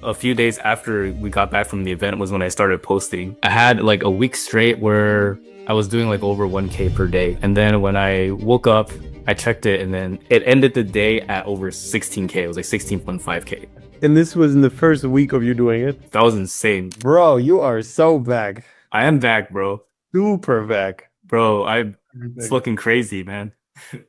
A few days after we got back from the event was when I started posting. I had like a week straight where I was doing like over 1K per day. And then when I woke up, I checked it and then it ended the day at over 16K. It was like 16.5K. And this was in the first week of you doing it? That was insane. Bro, you are so back. I am back, bro. Super back. Bro, it's looking crazy, man.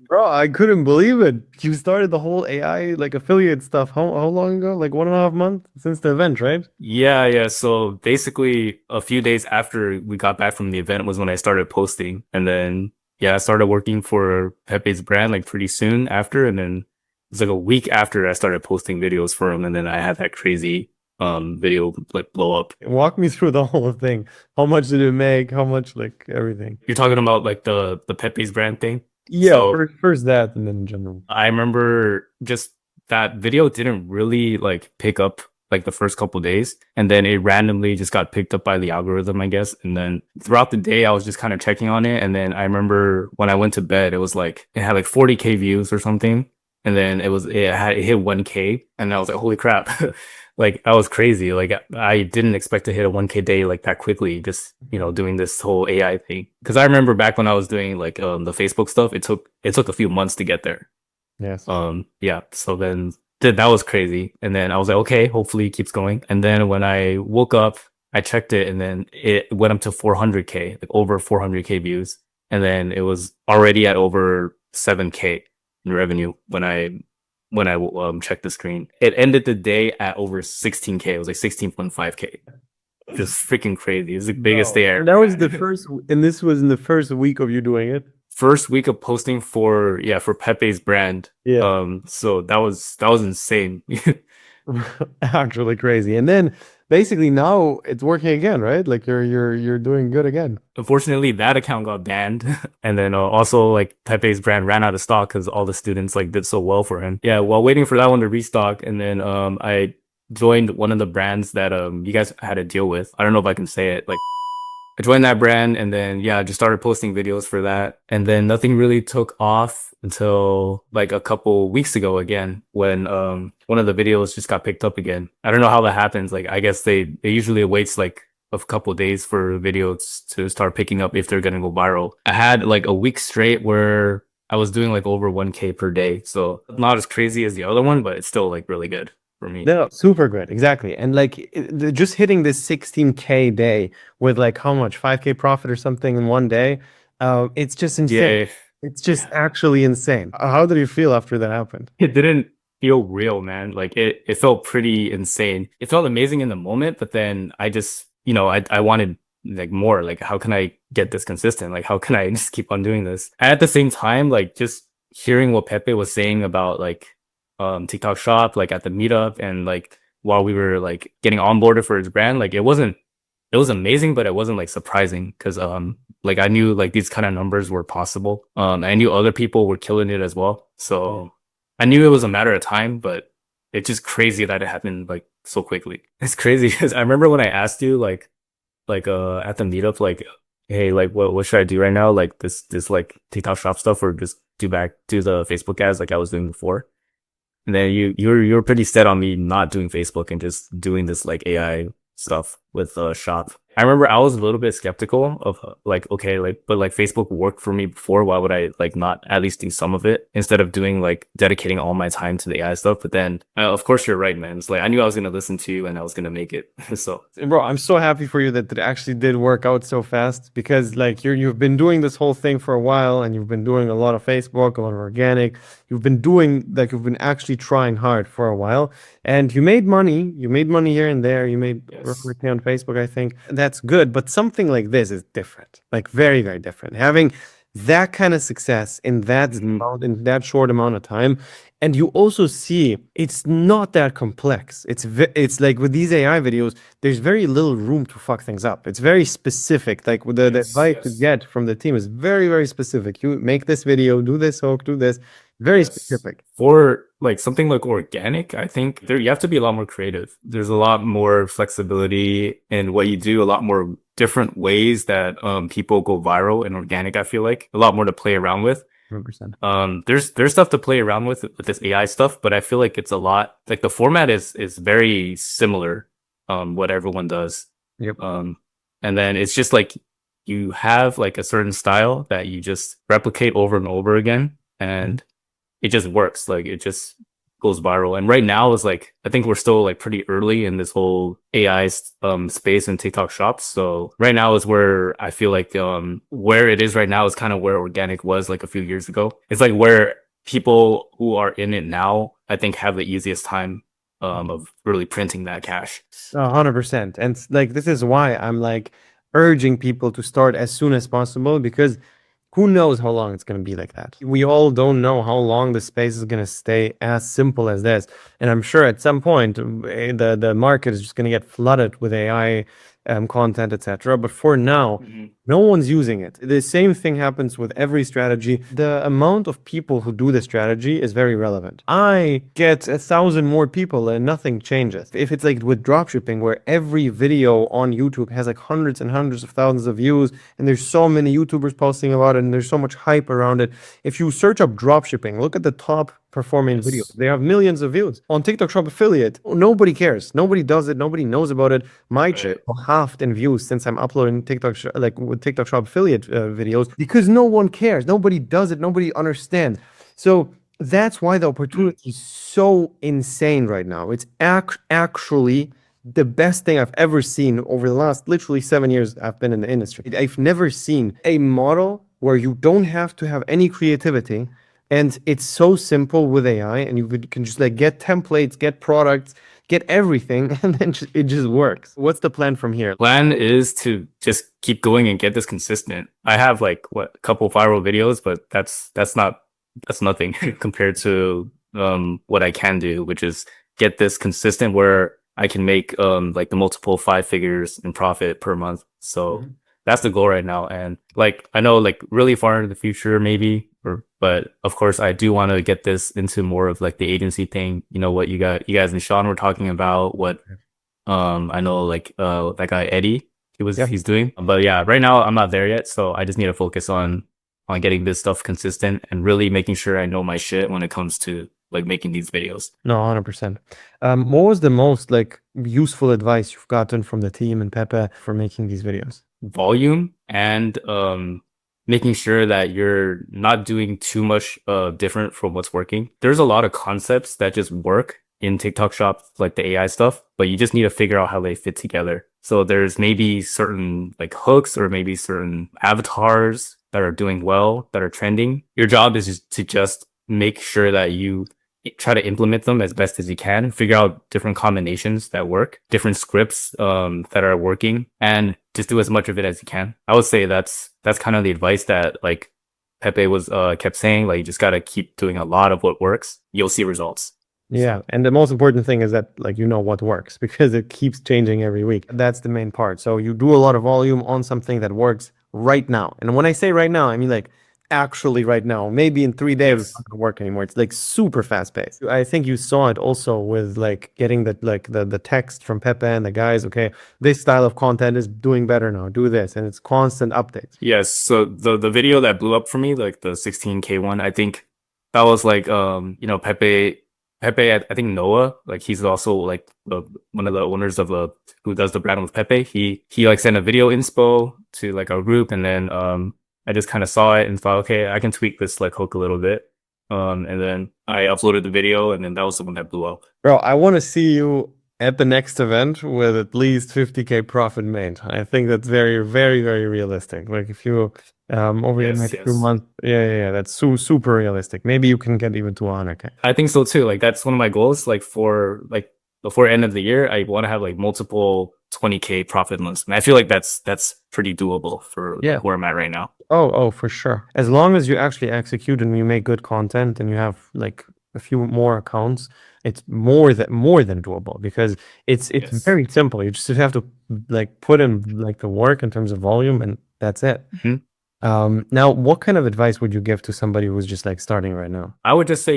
Bro, I couldn't believe it. You started the whole AI like affiliate stuff. How long ago? Like 1.5 months since the event, right? Yeah. So basically, a few days after we got back from the event was when I started posting. And then, yeah, I started working for Pepe's brand like pretty soon after. And then it was like a week after I started posting videos for him. And then I had that crazy video like blow up. Walk me through the whole thing. How much did it make? How much like everything? You're talking about like the Pepe's brand thing? Yeah, So first that and then in general. I remember just that video didn't really like pick up like the first couple days, and then it randomly just got picked up by the algorithm, I guess. And then throughout the day, I was just kind of checking on it. And then I remember when I went to bed, it was like it had like 40K views or something. And then it hit 1K, and I was like, holy crap. Like that was crazy. Like I didn't expect to hit a 1K day like that quickly, just, doing this whole AI thing. Cause I remember back when I was doing like the Facebook stuff, it took a few months to get there. Yes. Yeah. So then that was crazy. And then I was like, okay, hopefully it keeps going. And then when I woke up, I checked it and then it went up to 400K, like over 400K views. And then it was already at over 7K in revenue when I checked the screen. It ended the day at over 16K. It was like 16.5K. Just freaking crazy. It's the biggest day ever. And that was the first, and this was in the first week of you doing it. First week of posting for Pepe's brand. Yeah. So that was insane. Actually crazy. And then basically now it's working again, right? Like you're doing good again. Unfortunately, that account got banned, and then also like Pepe's brand ran out of stock because all the students like did so well for him. Yeah, while waiting for that one to restock, and then I joined one of the brands that you guys had a deal with. I don't know if I can say it. Like I joined that brand, and then yeah, I just started posting videos for that, and then nothing really took off until like a couple weeks ago again when one of the videos just got picked up again. I don't know how that happens. Like I guess they usually waits like a couple days for videos to start picking up if they're gonna go viral. I had like a week straight where I was doing like over 1K per day. So not as crazy as the other one, but it's still like really good for me. No, super good. Exactly. And like just hitting this 16K day with like how much 5K profit or something in one day. It's just insane. Yeah, It's just actually insane. How did you feel after that happened? it didn't feel real, man. Like it felt pretty insane. It felt amazing in the moment, but then I just, I wanted like more. Like, how can I get this consistent? Like, how can I just keep on doing this? And at the same time, like just hearing what Pepe was saying about like TikTok shop, like at the meetup and like while we were like getting onboarded for his brand, like it was amazing, but it wasn't like surprising because like I knew like these kind of numbers were possible. I knew other people were killing it as well. So I knew it was a matter of time, but it's just crazy that it happened like so quickly. It's crazy because I remember when I asked you like at the meetup, like, hey, like what should I do right now? Like this like TikTok shop stuff or just do the Facebook ads like I was doing before. And then you were pretty set on me not doing Facebook and just doing this like AI stuff with shop. I remember I was a little bit skeptical of like, okay, like, but like Facebook worked for me before. Why would I like not at least do some of it instead of doing like dedicating all my time to the AI stuff? But then, of course, you're right, man. It's like I knew I was gonna listen to you and I was gonna make it. So, And bro, I'm so happy for you that it actually did work out so fast because like you've been doing this whole thing for a while and you've been doing a lot of Facebook, a lot of organic. You've been actually trying hard for a while and you made money. You made money here and there. You made yes. roughly on Facebook, I think. That's good, but something like this is different. Like very, very different. Having that kind of success in that amount, in that short amount of time. And you also see it's not that complex. It's like with these AI videos, there's very little room to fuck things up. It's very specific. Like the advice to get from the team is very, very specific. You make this video, do this hook, do this. Very specific. For like something like organic, I think you have to be a lot more creative. There's a lot more flexibility in what you do, a lot more different ways that people go viral in organic, I feel like. A lot more to play around with. 100%. There's stuff to play around with this AI stuff, but I feel like it's a lot like the format is very similar, what everyone does. Yep. Um, and then it's just like you have like a certain style that you just replicate over and over again, and it just works. Like it just goes viral. And right now is like I think we're still like pretty early in this whole AI space and TikTok shops. So right now is where I feel like where it is right now is kind of where organic was like a few years ago. It's like where people who are in it now I think have the easiest time of really printing that cash. 100%. And like this is why I'm like urging people to start as soon as possible because who knows how long it's going to be like that. We all don't know how long the space is going to stay as simple as this. And I'm sure at some point the market is just going to get flooded with AI content, etc. But for now, Mhm. no one's using it. The same thing happens with every strategy. The amount of people who do the strategy is very relevant. I get 1,000 more people and nothing changes. If it's like with dropshipping, where every video on YouTube has like hundreds and hundreds of thousands of views, and there's so many YouTubers posting about it, and there's so much hype around it. If you search up dropshipping, look at the top performing videos. Yes. They have millions of views. On TikTok Shop Affiliate, nobody cares. Nobody does it. Nobody knows about it. My Right. channel halved in views since I'm uploading like with TikTok Shop Affiliate videos because no one cares. Nobody does it. Nobody understands. So that's why the Mm. opportunity is so insane right now. It's actually the best thing I've ever seen over the last literally 7 years I've been in the industry. I've never seen a model where you don't have to have any creativity and it's so simple with AI and can just like get templates, get products, get everything, and then it just works. What's the plan from here? Plan is to just keep going and get this consistent. I have like what a couple viral videos, but that's nothing compared to what I can do, which is get this consistent where I can make like the multiple five figures in profit per month. So Mhm. that's the goal right now. And like I know like really far into the future maybe, or but of course I do want to get this into more of like the agency thing. You know what you guys and Sean were talking about, what I know like that guy Eddie, Yeah. he's doing. But yeah, right now I'm not there yet, so I just need to focus on getting this stuff consistent and really making sure I know my shit when it comes to like making these videos. No, 100%. What was the most like useful advice you've gotten from the team and Pepe for making these videos? Volume and making sure that you're not doing too much different from what's working. There's a lot of concepts that just work in TikTok shop, like the AI stuff, but you just need to figure out how they fit together. So there's maybe certain like hooks or maybe certain avatars that are doing well, that are trending. Your job is just to just make sure that you try to implement them as best as you can, figure out different combinations that work, different scripts that are working, and just do as much of it as you can. I would say that's kind of the advice that like Pepe was kept saying. Like you just gotta keep doing a lot of what works. You'll see results. Yeah, and the most important thing is that like you know what works because it keeps changing every week. That's the main part. So you do a lot of volume on something that works right now. And when I say right now, I mean like actually right now. Maybe in 3 days it's Yes. not gonna work anymore. It's like super fast paced. I think you saw it also with like getting the text from Pepe and the guys, okay, this style of content is doing better now. Do this. And it's constant updates. Yes. So the video that blew up for me, like the 16K one, I think that was like Pepe, I think Noah, like he's also like one of the owners of the who does the brand with Pepe. He like sent a video inspo to like our group, and then I just kind of saw it and thought, okay, I can tweak this like hook a little bit. And then I uploaded the video, and then that was the one that blew up. Bro, I want to see you at the next event with at least 50K profit made. I think that's very, very, very realistic. Like if you over the Yes, next few yes. months, yeah, that's super realistic. Maybe you can get even to 100K. I think so too. Like that's one of my goals. Like for like before end of the year, I want to have like multiple 20K profit months. And I feel like that's pretty doable for Yeah. like where I'm at right now. Oh, for sure. As long as you actually execute and you make good content and you have like a few more accounts, it's more than doable because it's Yes. very simple. You just have to like put in like the work in terms of volume and that's it. Mhm. Now, what kind of advice would you give to somebody who's just like starting right now? I would just say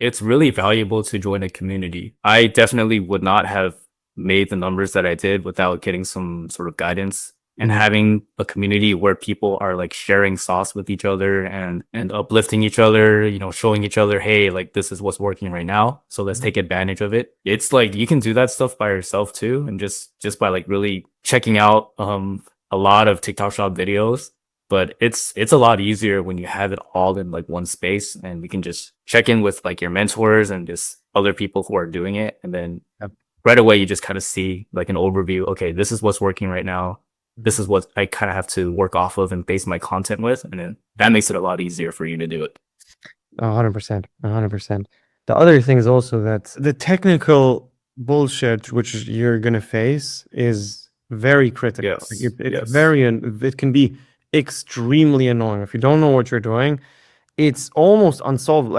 it's really valuable to join a community. I definitely would not have made the numbers that I did without getting some sort of guidance and having a community where people are like sharing sauce with each other and uplifting each other, you know, showing each other, hey, like this is what's working right now, so let's take advantage of it. It's like you can do that stuff by yourself too, and just by like really checking out a lot of TikTok shop videos. But it's a lot easier when you have it all in like one space, and we can just check in with like your mentors and just other people who are doing it, and then Yep. right away you just kind of see like an overview. Okay, this is what's working right now. This is what I kind of have to work off of and base my content with, and then that makes it a lot easier for you to do it. 100%, 100%. The other thing is also that the technical bullshit which you're gonna face is very critical. Like Yes, it's yes, very, it can be extremely annoying if you don't know what you're doing. It's almost unsolvable.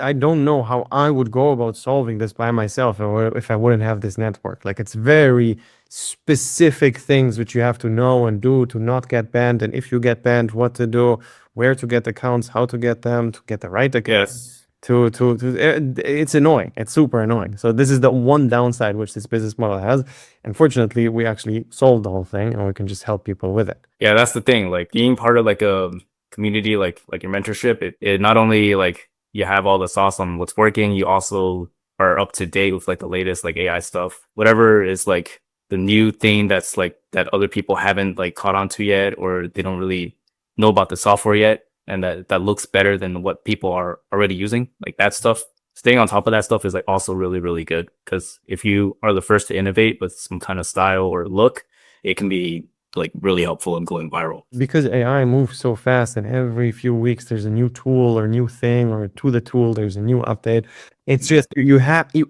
I don't know how I would go about solving this by myself if I wouldn't have this network. Like it's very specific things which you have to know and do to not get banned, and if you get banned, what to do, where to get accounts, how to get them, to get the right account. yes. It's annoying. It's super annoying. So this is the one downside which this business model has. Unfortunately, we actually solved the whole thing, and we can just help people with it. Yeah, that's the thing. Like being part of like a community, like your mentorship, it not only like you have all the sauce on what's working, you also are up to date with like the latest like AI stuff. Whatever is like the new thing that's like that other people haven't like caught on to yet, or they don't really know about the software yet, and that looks better than what people are already using. Like that stuff, staying on top of that stuff is like also really, really good. Because if you are the first to innovate with some kind of style or look, it can be like really helpful in going viral. Because AI moves so fast, and every few weeks there's a new tool or new thing, or to the tool there's a new update. It's just you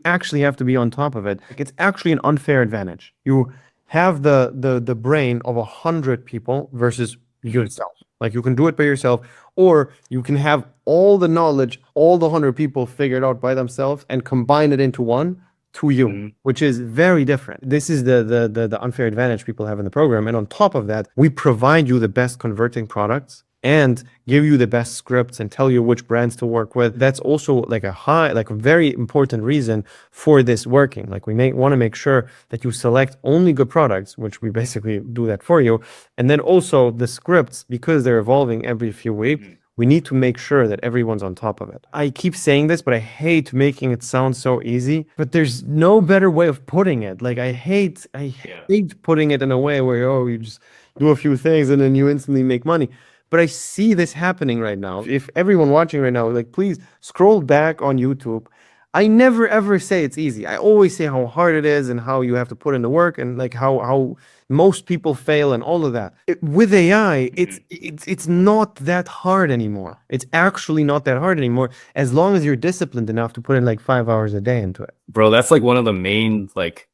actually have to be on top of it. Like, it's actually an unfair advantage. You have the brain of 100 people versus yourself. Like you can do it by yourself, or you can have all the knowledge, all the 100 people figured out by themselves, and combine it into one to you, Mhm. which is very different. This is the unfair advantage people have in the program. And on top of that, we provide you the best converting products and give you the best scripts and tell you which brands to work with. That's also like a very important reason for this working. Like we want to make sure that you select only good products, which we basically do that for you. And then also the scripts, because they're evolving every few weeks, we need to make sure that everyone's on top of it. I keep saying this, but I hate making it sound so easy. But there's no better way of putting it. Like I Yeah. hate putting it in a way where, oh, you just do a few things and then you instantly make money. But I see this happening right now. If everyone watching right now, like, please scroll back on YouTube. I never ever say it's easy. I always say how hard it is and how you have to put in the work, and like how most people fail and all of that. With AI, it's not that hard anymore. It's actually not that hard anymore, as long as you're disciplined enough to put in like 5 hours a day into it. Bro, that's like one of the main like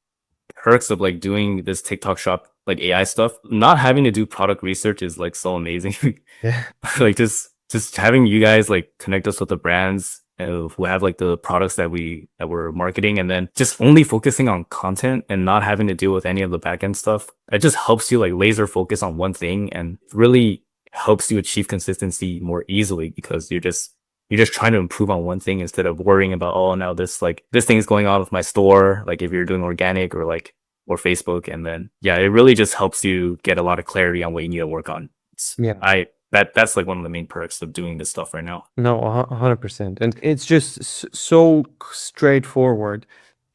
perks of like doing this TikTok shop like AI stuff. Not having to do product research is like so amazing. Yeah. Like just having you guys like connect us with the brands who have like the products that we're marketing, and then just only focusing on content and not having to deal with any of the back end stuff. It just helps you like laser focus on one thing, and really helps you achieve consistency more easily because you're just trying to improve on one thing instead of worrying about, oh, now this thing is going on with my store, like if you're doing organic or Facebook. And then yeah, it really just helps you get a lot of clarity on what you need to work on. Yeah. That's like one of the main perks of doing this stuff right now. No, 100%. And it's just so straightforward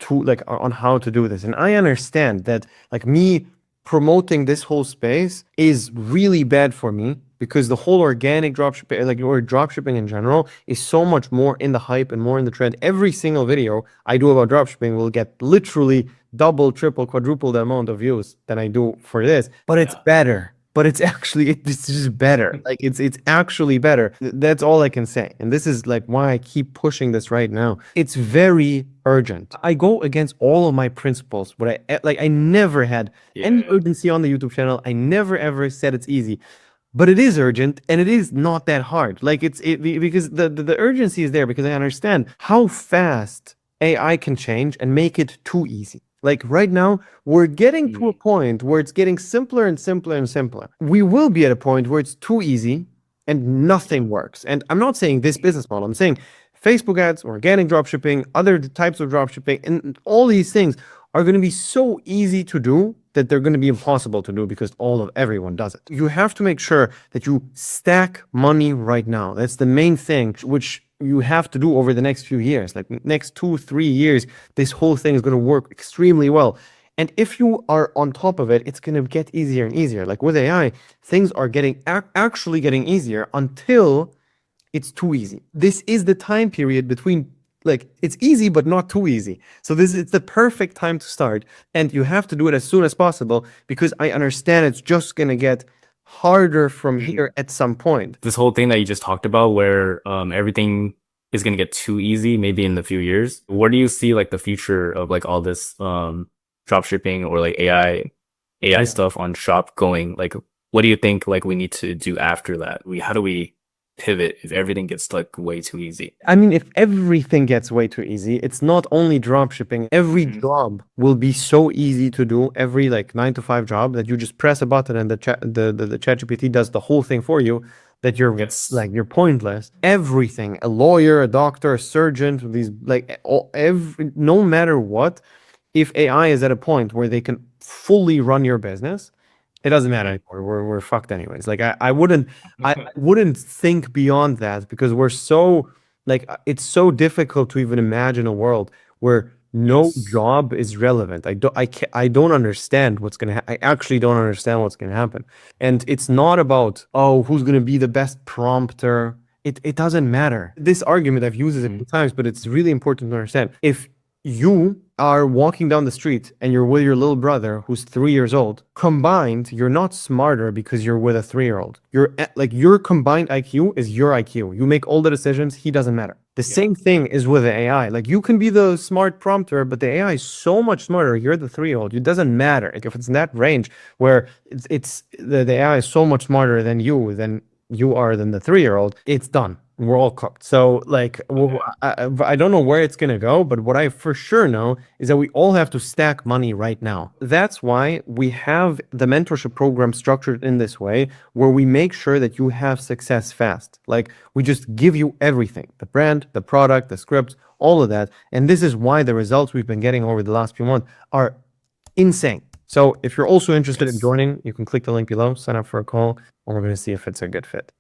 to like on how to do this. And I understand that like me promoting this whole space is really bad for me because the whole organic dropshipping, like or dropshipping in general, is so much more in the hype and more in the trend. Every single video I do about dropshipping will get literally double, triple, quadruple the amount of views than I do for this. But it's better. But it's just better. Like it's actually better. That's all I can say. And this is like why I keep pushing this right now. It's very urgent. I go against all of my principles. But I never had any Yeah. urgency on the YouTube channel. I never ever said it's easy. But it is urgent and it is not that hard. Like because the urgency is there because I understand how fast AI can change and make it too easy. Like right now, we're getting to a point where it's getting simpler and simpler and simpler. We will be at a point where it's too easy and nothing works. And I'm not saying this business model, I'm saying Facebook ads, organic dropshipping, other types of dropshipping, and all these things are going to be so easy to do that they're going to be impossible to do because everyone does it. You have to make sure that you stack money right now. That's the main thing, which you have to do over the next few years. Like next 2, 3 years, this whole thing is going to work extremely well. And if you are on top of it, it's going to get easier and easier. Like with AI, things are actually getting easier until it's too easy. This is the time period between, like, it's easy but not too easy. So it's the perfect time to start, and you have to do it as soon as possible because I understand it's just going to get harder from here at some point. This whole thing that you just talked about where everything is going to get too easy maybe in the few years. Where do you see like the future of like all this drop shipping or like AI stuff on shop going? Like what do you think like we need to do after that? How do we pivot if everything gets like way too easy? I mean, if everything gets way too easy, it's not only drop shipping. Every job will be so easy to do. Every like 9 to 5 job that you just press a button and the ChatGPT does the whole thing for you. That Yes. you're pointless. Everything, a lawyer, a doctor, a surgeon, these like no matter what, if AI is at a point where they can fully run your business, it doesn't matter anymore. We're fucked anyways. Like I wouldn't think beyond that because we're so like it's so difficult to even imagine a world where no Yes. job is relevant. I don't understand what's gonna I actually don't understand what's gonna happen. And it's not about, oh, who's gonna be the best prompter. It doesn't matter. This argument I've used it a few times, but it's really important to understand. If you are walking down the street and you're with your little brother who's 3 years old, combined, you're not smarter because you're with a 3-year-old. Like your combined IQ is your IQ. You make all the decisions, he doesn't matter. The Yeah. same thing is with the AI. Like you can be the smart prompter, but the AI is so much smarter. You're the 3-year-old. It doesn't matter. Like if it's in that range where the AI is so much smarter than you are than the 3-year-old, it's done. We're all cooked. So, like, Okay. I don't know where it's gonna go, but what I for sure know is that we all have to stack money right now. That's why we have the mentorship program structured in this way, where we make sure that you have success fast. Like, we just give you everything: the brand, the product, the script, all of that. And this is why the results we've been getting over the last few months are insane. So, if you're also interested in Yes. joining, you can click the link below, sign up for a call, and we're going to see if it's a good fit.